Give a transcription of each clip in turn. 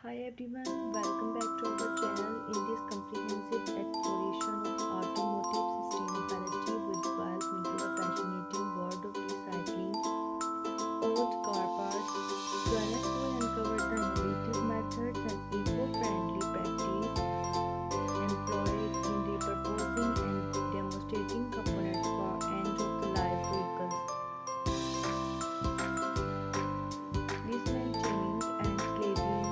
Hi everyone, welcome back to our channel. In this comprehensive exploration of automotive sustainability, we delve into the fascinating world of recycling old car parts. Join us to uncover the innovative methods and eco-friendly practice employed in repurposing and demonstrating components for end-of-the-life vehicles. Dismantling and scraping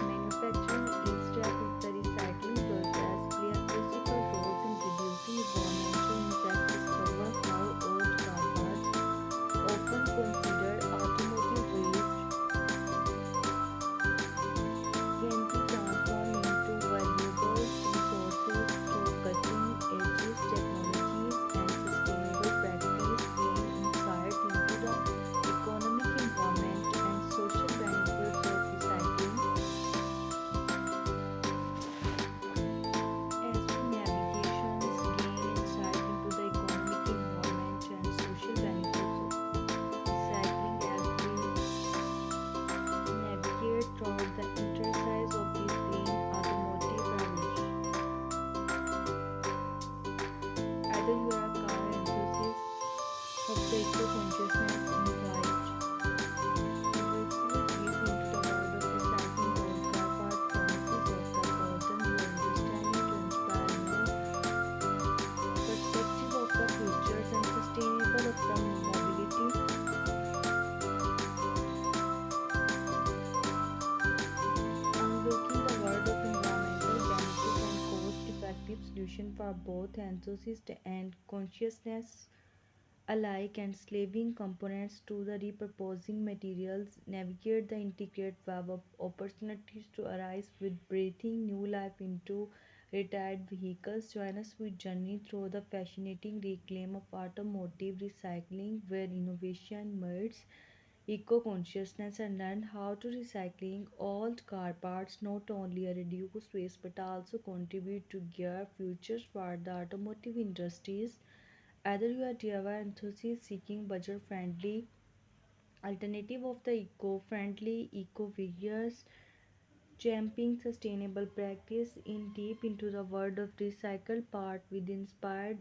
manufacturing each step of the recycling process play a critical role in reducing environmental impact. Discover how old car parts, often considered automotive waste, can be transformed into valuable resources through cutting-edge technologies and sustainable practice gain insight into the economic, environment, and social benefits of recycling. As we navigations gain insight into the economic, environment, and social benefits of recycling, as we navigate throughout the enterprise of this clean automotive revolution. Either you are a car enthusiast of the eco-consciousness invite introduce deep into the world of recycling old car part promises of the burden your understanding to inspire new perspective of the futures and sustainable of the mobility. Unlocking the world of environmental benefits and cost-effective solution for both enthusiasts and consciousness alike, and slaving components to the repurposing materials navigate the intricate web of opportunities to arise with breathing new life into retired vehicles. Join us with journey through the fascinating reclaim of automotive recycling where innovation meets eco-consciousness and learn how to recycling old car parts not only reduce waste but also contribute to gear futures for the automotive industries. Either you are DIY enthusiast seeking budget-friendly alternative of the eco-friendly eco-warriors championing sustainable practice in deep into the world of recycled part with inspired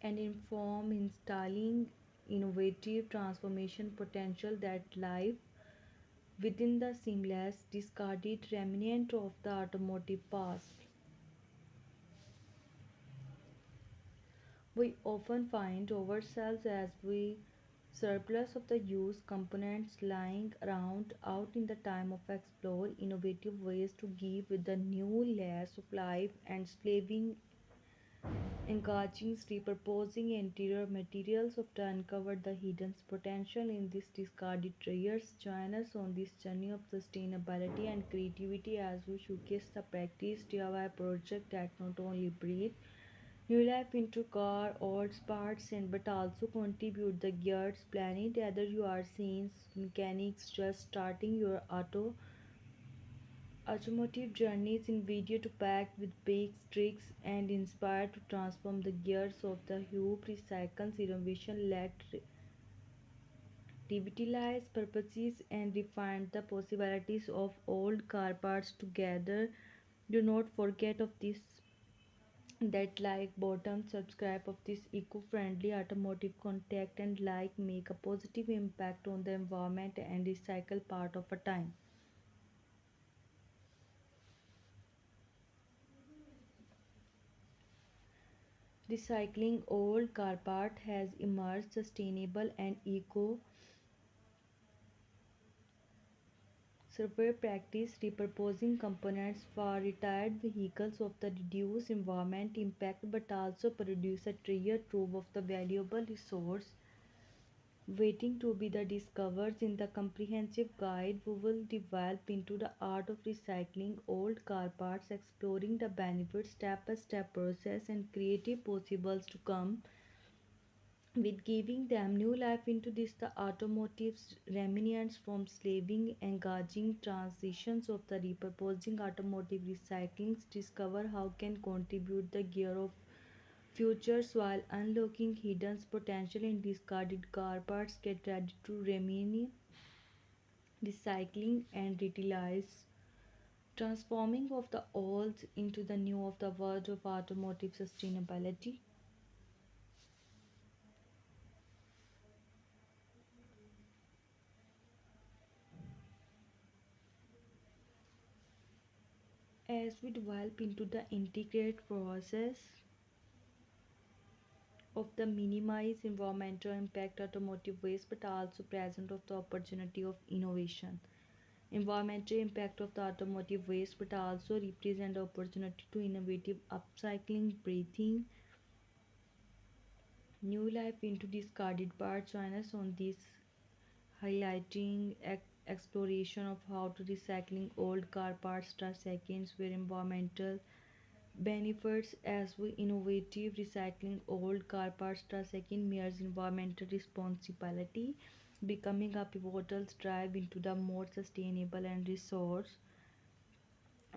and inform installing innovative transformation potential that live within the seamless discarded remnant of the automotive past. We often find ourselves as we surplus of the used components lying around out in the time of explore innovative ways to give with the new layers of life and slaving engaging repurposing interior materials of to uncover the hidden potential in this discarded treasures. Join us on this journey of sustainability and creativity as we showcase the practice DIY project that not only breathe new life into car or parts and but also contribute the gears planet. Either you are seeing mechanics just starting your automotive journeys in video to pack with bakes tricks and inspired to transform the gears of the hub recycles innovation let revitalize purposes and refine the possibilities of old car parts together. Do not forget of this that like bottom subscribe of this eco-friendly automotive contact and like make a positive impact on the environment and recycle part of a time. Recycling old car part has emerged sustainable and eco survey practice repurposing components for retired vehicles of the reduced environment impact but also produce a treasure trove of the valuable resource waiting to be the discovered. In the comprehensive guide we will delve into the art of recycling old car parts, exploring the benefits step by step process and creative possibles to come with giving them new life into this the automotive remnants from slaving engaging transitions of the repurposing automotive recycling discover how can contribute the gear of futures while unlocking hidden potential in discarded car parts. Get ready to remain recycling and utilize, transforming of the old into the new of the world of automotive sustainability. As we develop into the integrated process of the minimize environmental impact automotive waste but also present of the opportunity of innovation. Environmental impact of the automotive waste but also represent the opportunity to innovative upcycling, breathing new life into discarded parts. Join us on this highlighting exploration of how to recycling old car parts per seconds where environmental benefits as we innovative recycling old car parts per second mirrors environmental responsibility, becoming a pivotal drive into the more sustainable and resource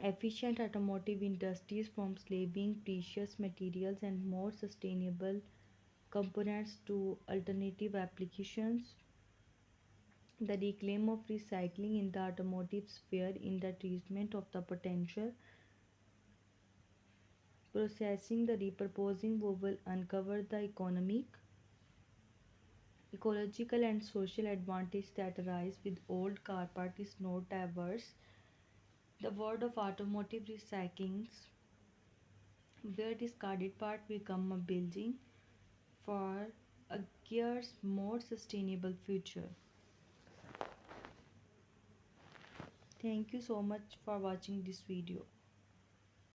efficient automotive industries from slaving precious materials and more sustainable components to alternative applications. The reclaim of recycling in the automotive sphere in the treatment of the potential processing the repurposing we will uncover the economic, ecological and social advantage that arise with old car part is not diverse. The world of automotive recycling where discarded part become a building for a gear's more sustainable future. Thank you so much for watching this video.